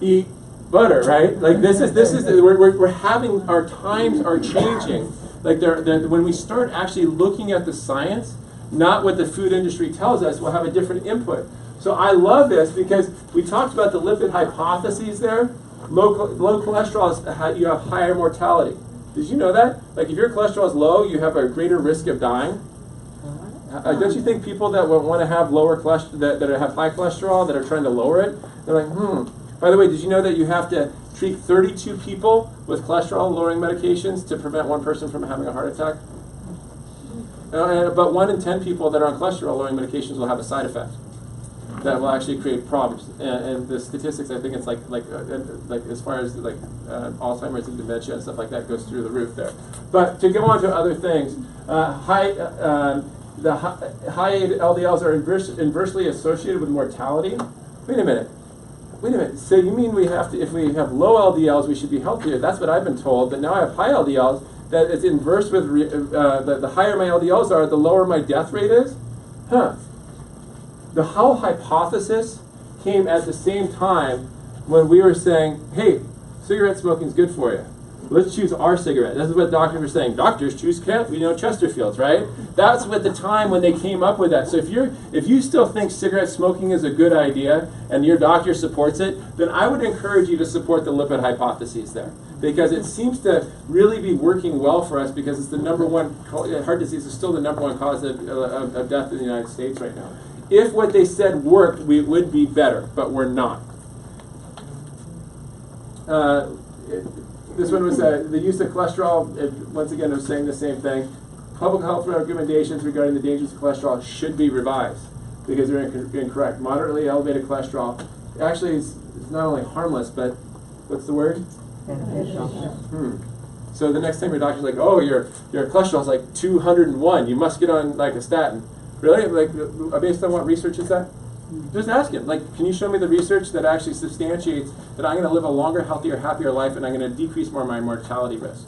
eat butter, right? Like this is we're having, our times are changing. Like when we start actually looking at the science, not what the food industry tells us, we'll have a different input. So I love this because we talked about the lipid hypotheses there. Low cholesterol is you have higher mortality. Did you know that? Like if your cholesterol is low, you have a greater risk of dying. Don't you think people that want to have lower cholesterol, that have high cholesterol, that are trying to lower it, they're like, By the way, did you know that you have to treat 32 people with cholesterol-lowering medications to prevent one person from having a heart attack? But 1 in 10 people that are on cholesterol-lowering medications will have a side effect that will actually create problems. And the statistics, I think it's like as far as Alzheimer's and dementia and stuff like that goes through the roof there. But to go on to other things, the high LDLs are inversely associated with mortality. Wait a minute. So you mean we have to, if we have low LDLs, we should be healthier? That's what I've been told. But now I have high LDLs. That it's inverse with the higher my LDLs are, the lower my death rate is. The whole hypothesis came at the same time when we were saying, hey, cigarette smoking is good for you. Let's choose our cigarette. This is what doctors were saying. Doctors choose Chesterfields, right? That's at the time when they came up with that. So if you still think cigarette smoking is a good idea and your doctor supports it, then I would encourage you to support the lipid hypotheses there, because it seems to really be working well for us, because it's the number one, heart disease is still the number one cause of death in the United States right now. If what they said worked, we would be better, but we're not. This one was the use of cholesterol. Once again, I'm saying the same thing. Public health recommendations regarding the dangers of cholesterol should be revised because they're incorrect. Moderately elevated cholesterol actually is not only harmless, but what's the word? Beneficial. So the next time your doctor's like, oh, your cholesterol is like 201, you must get on like a statin. Really? Like, based on what research is that? Just ask him, like, can you show me the research that actually substantiates that I'm going to live a longer, healthier, happier life, and I'm going to decrease more of my mortality risk?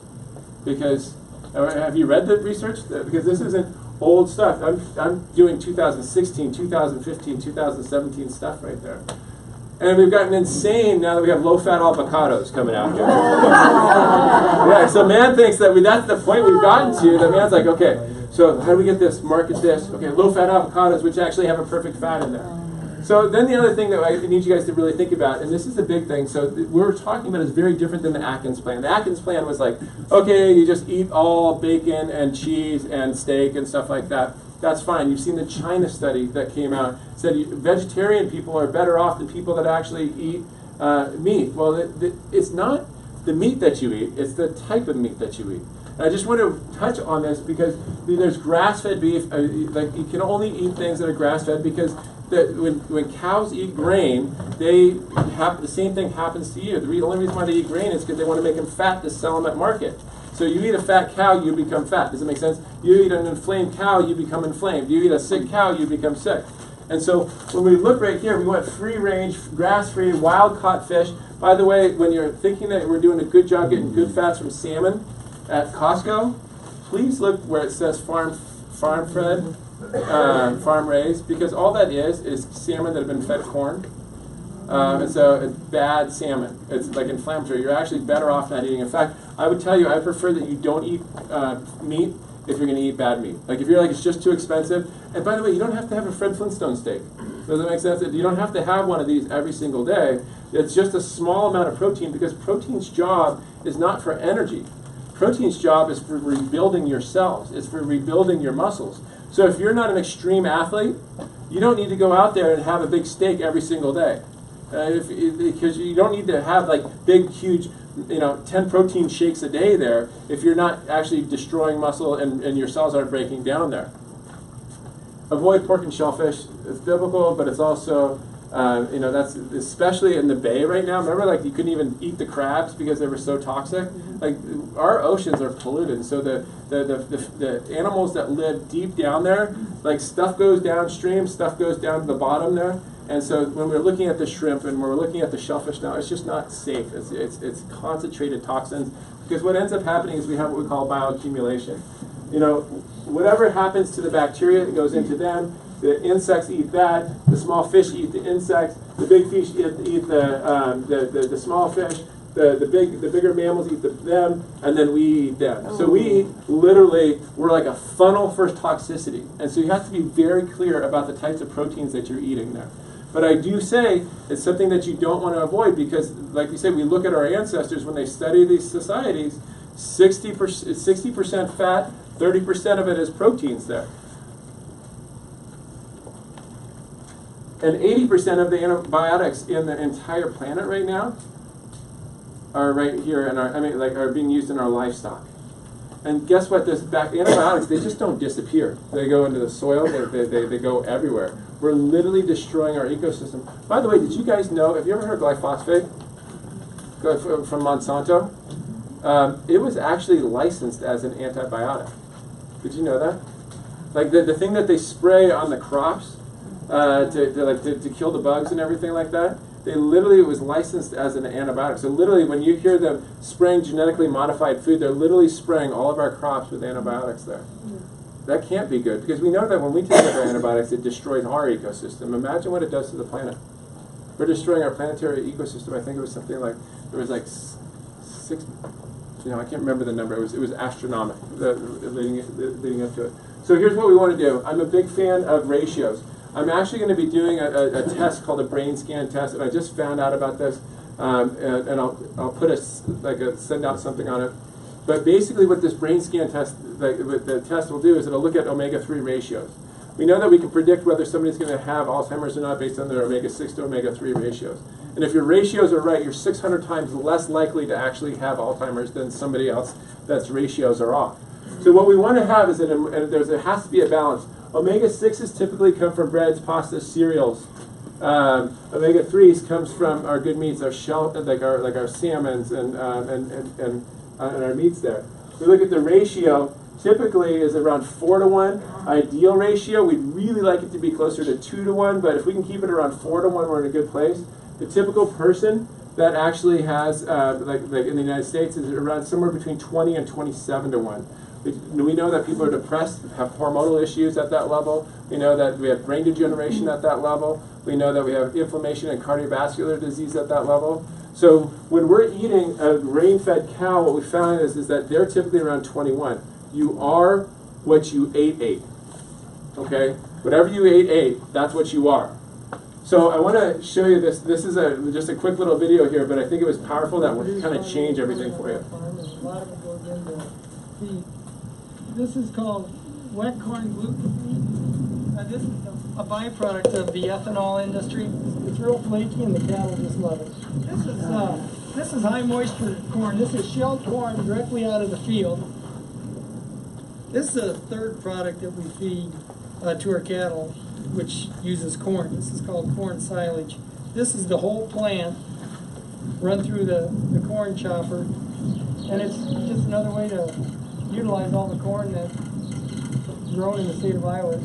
Because, have you read the research? Because this isn't old stuff. I'm doing 2016, 2015, 2017 stuff right there. And we've gotten insane now that we have low-fat avocados coming out here. Yeah, so man thinks that that's the point we've gotten to. The man's like, okay, so how do we get this, market this? Okay, low-fat avocados, which actually have a perfect fat in there. So then the other thing that I need you guys to really think about, and this is the big thing, so we're talking about is very different than the Atkins plan. The Atkins plan was like, okay, you just eat all bacon and cheese and steak and stuff like that. That's fine. You've seen the China study that came out, said vegetarian people are better off than people that actually eat meat. Well, it's not the meat that you eat, it's the type of meat that you eat. And I just want to touch on this because there's grass-fed beef. Like, you can only eat things that are grass-fed because when cows eat grain, the same thing happens to you. The only reason why they eat grain is because they want to make them fat to sell them at market. So you eat a fat cow, you become fat. Does it make sense? You eat an inflamed cow, you become inflamed. You eat a sick cow, you become sick. And so when we look right here, we want free-range, grass-free, wild-caught fish. By the way, when you're thinking that we're doing a good job getting good fats from salmon at Costco, please look where it says farm-fed, farm-raised, because all that is salmon that have been fed corn. And so it's bad salmon. It's like inflammatory. You're actually better off not eating. In fact, I would tell you, I prefer that you don't eat meat if you're going to eat bad meat. Like if you're like, it's just too expensive. And by the way, you don't have to have a Fred Flintstone steak. Does that make sense? You don't have to have one of these every single day. It's just a small amount of protein, because protein's job is not for energy. Protein's job is for rebuilding your cells. It's for rebuilding your muscles. So if you're not an extreme athlete, you don't need to go out there and have a big steak every single day. Because you don't need to have like big, huge, 10 protein shakes a day there if you're not actually destroying muscle and your cells aren't breaking down there. Avoid pork and shellfish. It's biblical, but it's also, that's especially in the bay right now. Remember, like you couldn't even eat the crabs because they were so toxic. Like our oceans are polluted, so the animals that live deep down there, like stuff goes downstream, stuff goes down to the bottom there. And so when we're looking at the shrimp and we're looking at the shellfish now, it's just not safe. It's concentrated toxins, because what ends up happening is we have what we call bioaccumulation. Whatever happens to the bacteria that goes into them, the insects eat that, the small fish eat the insects, the big fish eat the small fish, the bigger mammals eat them, and then we eat them. So we we're like a funnel for toxicity. And so you have to be very clear about the types of proteins that you're eating there. But I do say it's something that you don't want to avoid, because, like we said, we look at our ancestors when they study these societies, 60% fat, 30% of it is proteins there. And 80% of the antibiotics in the entire planet right now are right here in are being used in our livestock. And guess what? Antibiotics, they just don't disappear. They go into the soil. They go everywhere. We're literally destroying our ecosystem. By the way, did you guys know? Have you ever heard of glyphosate from Monsanto? It was actually licensed as an antibiotic. Did you know that? Like the thing that they spray on the crops to kill the bugs and everything like that. It was licensed as an antibiotic. So literally, when you hear them spraying genetically modified food, they're literally spraying all of our crops with antibiotics there. That can't be good, because we know that when we take our antibiotics, it destroys our ecosystem. Imagine what it does to the planet. We're destroying our planetary ecosystem. I think it was something like, there was like 6, I can't remember the number. It was astronomical leading up to it. So here's what we want to do. I'm a big fan of ratios. I'm actually going to be doing a test called a brain scan test, and I just found out about this, and I'll put send out something on it. But basically, what this brain scan test, the test will do is it'll look at omega-3 ratios. We know that we can predict whether somebody's going to have Alzheimer's or not based on their omega-6 to omega-3 ratios. And if your ratios are right, you're 600 times less likely to actually have Alzheimer's than somebody else that's ratios are off. So what we want to have is that there has to be a balance. Omega-6s typically come from breads, pastas, cereals. Omega-3s comes from our good meats, our our salmons and our meats there. We look at the ratio. Typically is around 4-to-1. Ideal ratio, we'd really like it to be closer to 2-to-1, but if we can keep it around 4-to-1, we're in a good place. The typical person that actually has, like in the United States, is around somewhere between 20 and 27-to-1. We know that people are depressed, have hormonal issues at that level. We know that we have brain degeneration at that level. We know that we have inflammation and cardiovascular disease at that level. So when we're eating a grain-fed cow, what we found is that they're typically around 21. You are what you ate. Okay? Whatever you ate, that's what you are. So I want to show you this. This is just a quick little video here, but I think it was powerful that will kind of change everything for you. This is called wet corn gluten. This is a byproduct of the ethanol industry. It's real flaky and the cattle just love it. This is high moisture corn. This is shelled corn directly out of the field. This is a third product that we feed to our cattle, which uses corn. This is called corn silage. This is the whole plant run through the corn chopper, and it's just another way to utilize all the corn that's grown in the state of Iowa.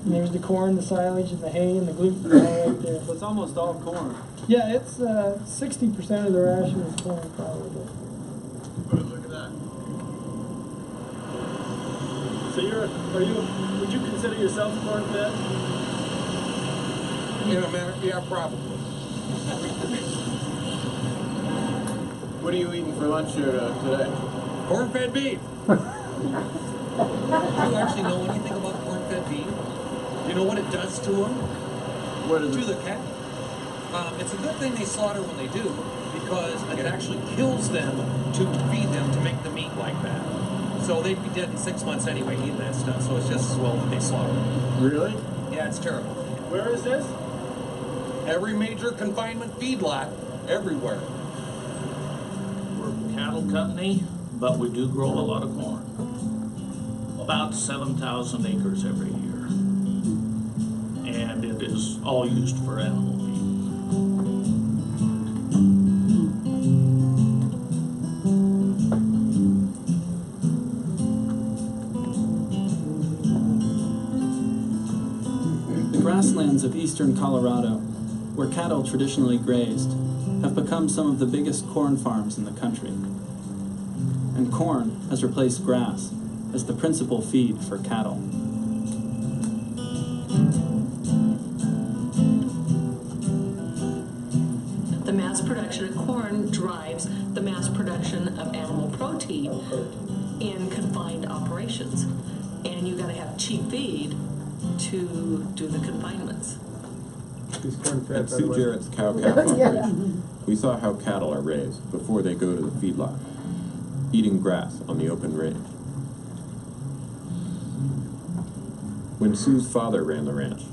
And there's the corn, the silage, and the hay, and the gluten all right there. So it's almost all corn. Yeah, it's 60% of the ration is corn probably. Look at that. So would you consider yourself corn-fed? Yeah, probably. What are you eating for lunch here today? Corn-fed beef. Do you actually know anything about corn-fed beef? Do you know what it does to them? What is to the cattle? It's a good thing they slaughter when they do, because it actually kills them to feed them to make the meat like that. So they'd be dead in 6 months anyway eating that stuff, so it's just as well that they slaughter them. Really? Yeah, it's terrible. Where is this? Every major confinement feedlot, everywhere. We're a cattle company, but we do grow a lot of corn. About 7,000 acres every year. And it is all used for animal feed. The grasslands of eastern Colorado, where cattle traditionally grazed, have become some of the biggest corn farms in the country. And corn has replaced grass as the principal feed for cattle. The mass production of corn drives the mass production of animal protein in confined operations. And you gotta have cheap feed to do the confinements. At Sue Jarrett's cow calf operation, we saw how cattle are raised before they go to the feedlot, eating grass on the open range. When Sue's father ran the ranch,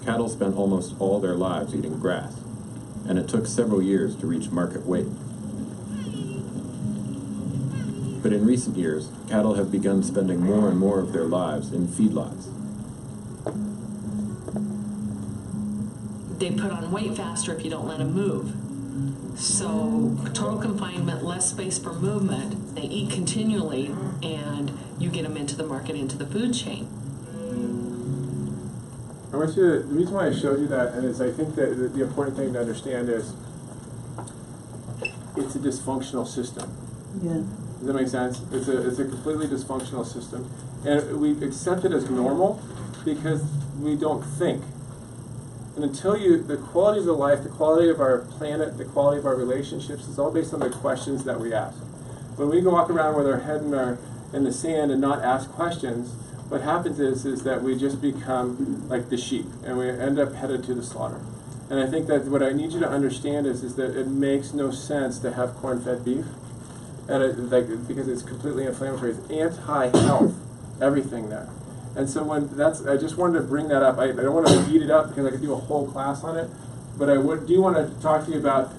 cattle spent almost all their lives eating grass, and it took several years to reach market weight. But in recent years, cattle have begun spending more and more of their lives in feedlots. They put on weight faster if you don't let them move. So total confinement, less space for movement, they eat continually, and you get them into the market, into the food chain. I want you to, the reason why I showed you that is I think that the important thing to understand is it's a dysfunctional system. Yeah. Does that make sense? It's a completely dysfunctional system. And we accept it as normal because we don't think. And until the quality of the life, the quality of our planet, the quality of our relationships is all based on the questions that we ask. When we go walk around with our head in the sand and not ask questions, what happens is that we just become like the sheep, and we end up headed to the slaughter. And I think that what I need you to understand is that it makes no sense to have corn-fed beef, and because it's completely inflammatory. It's anti-health, everything there. And so I just wanted to bring that up. I don't want to beat it up because I could do a whole class on it, but I do want to talk to you about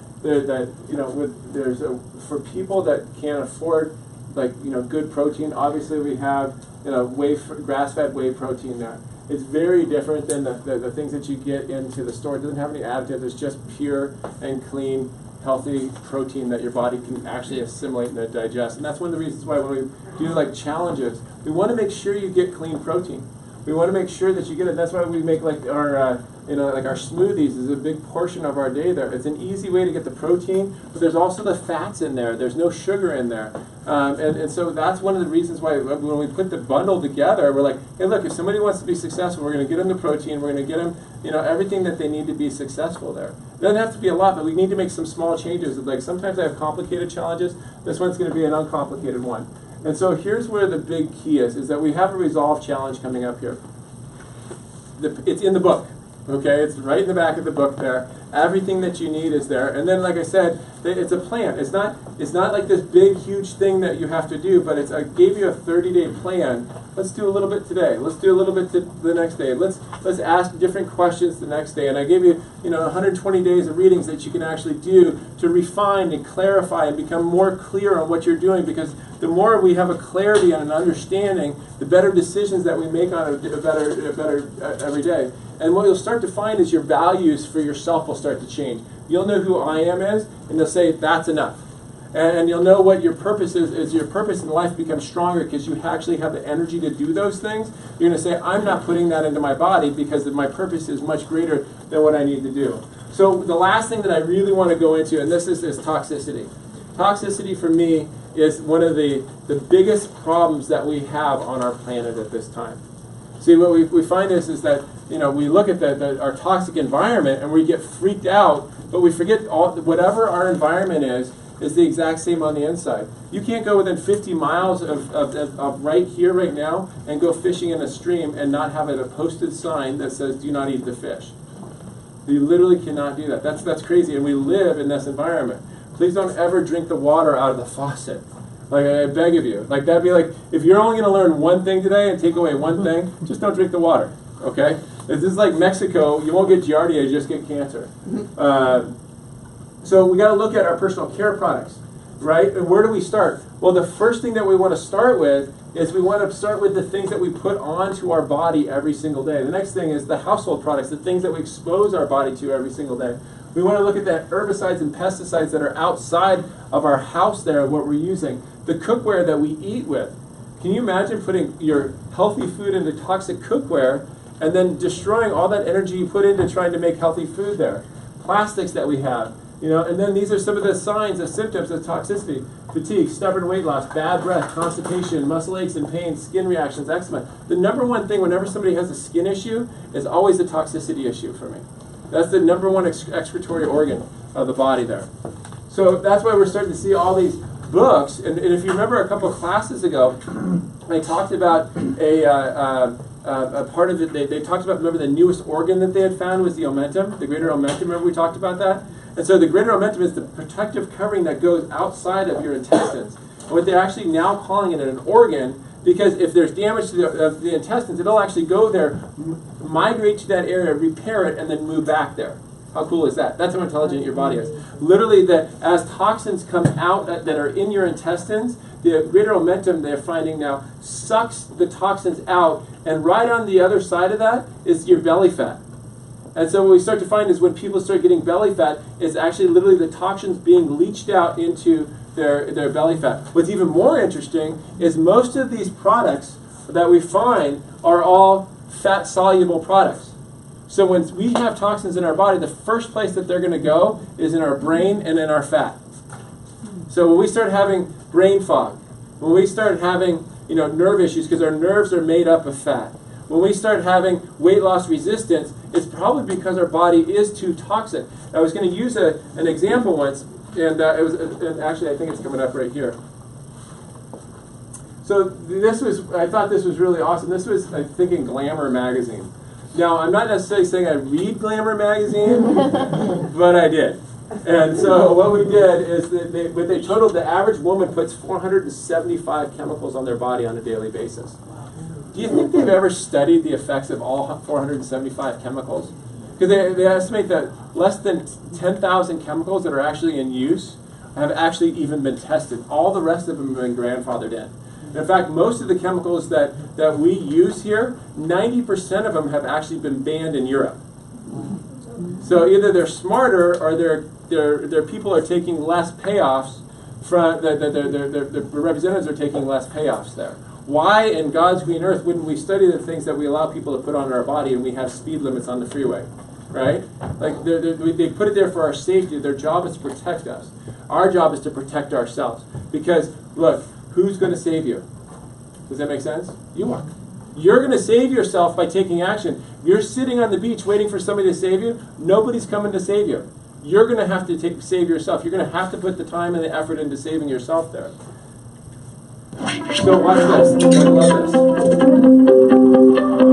for people that can't afford good protein. Obviously, we have grass-fed whey protein there. It's very different than the things that you get into the store. It doesn't have any additives. It's just pure and clean, healthy protein that your body can actually assimilate and digest. And that's one of the reasons why when we do challenges, we want to make sure you get clean protein. We want to make sure that you get it. That's why we make our smoothies is a big portion of our day there. It's an easy way to get the protein, but there's also the fats in there. There's no sugar in there. And so that's one of the reasons why when we put the bundle together, we're like, hey, look, if somebody wants to be successful, we're going to get them the protein, we're going to get them, everything that they need to be successful there. It doesn't have to be a lot, but we need to make some small changes. Sometimes I have complicated challenges. This one's going to be an uncomplicated one. And so here's where the big key is that we have a resolve challenge coming up here. It's in the book. Okay, it's right in the back of the book there. Everything that you need is there. And then, like I said, it's a plan. It's not like this big, huge thing that you have to do, but I gave you a 30-day plan. Let's do a little bit today. Let's do a little bit the next day. Let's ask different questions the next day. And I gave you, 120 days of readings that you can actually do to refine and clarify and become more clear on what you're doing, because the more we have a clarity and an understanding, the better decisions that we make on it, better every day. And what you'll start to find is your values for yourself will start to change. You'll know who I am is, and you'll say, that's enough. And you'll know what your purpose is your purpose in life becomes stronger because you actually have the energy to do those things. You're going to say, I'm not putting that into my body because my purpose is much greater than what I need to do. So the last thing that I really want to go into, and this is toxicity. Toxicity for me is one of the biggest problems that we have on our planet at this time. See, what we find is that we look at our toxic environment and we get freaked out, but we forget whatever our environment is the exact same on the inside. You can't go within 50 miles of right here, right now, and go fishing in a stream and not have a posted sign that says, do not eat the fish. You literally cannot do that. That's crazy, and we live in this environment. Please don't ever drink the water out of the faucet. I beg of you. That'd be like, if you're only going to learn one thing today and take away one thing, just don't drink the water, okay? This is like Mexico. You won't get giardia, you just get cancer. So we got to look at our personal care products, right? And where do we start? Well, the first thing that we want to start with is we want to start with the things that we put onto our body every single day. The next thing is the household products, the things that we expose our body to every single day. We want to look at the herbicides and pesticides that are outside of our house there, what we're using. The cookware that we eat with. Can you imagine putting your healthy food into toxic cookware and then destroying all that energy you put into trying to make healthy food there? Plastics that we have. And then these are some of the signs and symptoms of toxicity. Fatigue, stubborn weight loss, bad breath, constipation, muscle aches and pains, skin reactions, eczema. The number one thing whenever somebody has a skin issue is always a toxicity issue for me. That's the number one excretory organ of the body there. So that's why we're starting to see all these books. And if you remember a couple of classes ago, I talked about a part of it. They talked about, remember the newest organ that they had found was the omentum, the greater omentum. Remember we talked about that? And so the greater omentum is the protective covering that goes outside of your intestines. And what they're actually now calling it an organ, because if there's damage to the intestines, it'll actually go there, migrate to that area, repair it, and then move back there. How cool is that? That's how intelligent your body is. Literally, as toxins come out that are in your intestines, the greater omentum they're finding now sucks the toxins out, and right on the other side of that is your belly fat. And so what we start to find is when people start getting belly fat, it's actually literally the toxins being leached out into their belly fat. What's even more interesting is most of these products that we find are all fat-soluble products. So when we have toxins in our body, the first place that they're going to go is in our brain and in our fat. So when we start having brain fog, when we start having nerve issues because our nerves are made up of fat, When we start having weight loss resistance, it's probably because our body is too toxic. I was going to use an example once, and and actually I think it's coming up right here. So I thought this was really awesome. This was, I think, in Glamour Magazine. Now, I'm not necessarily saying I read Glamour Magazine, but I did. And so what we did is that they totaled the average woman puts 475 chemicals on their body on a daily basis. Do you think they've ever studied the effects of all 475 chemicals? Because they estimate that less than 10,000 chemicals that are actually in use have actually even been tested. All the rest of them have been grandfathered in. In fact, most of the chemicals that we use here, 90% of them have actually been banned in Europe. So either they're smarter or their people are taking less payoffs from the representatives are taking less payoffs there. Why in God's green earth wouldn't we study the things that we allow people to put on our body and we have speed limits on the freeway, right? Like they put it there for our safety. Their job is to protect us. Our job is to protect ourselves. Because look, who's going to save you? Does that make sense? You are. You're going to save yourself by taking action. You're sitting on the beach waiting for somebody to save you. Nobody's coming to save you. You're going to have to save yourself. You're going to have to put the time and the effort into saving yourself there. So watch this. I love this.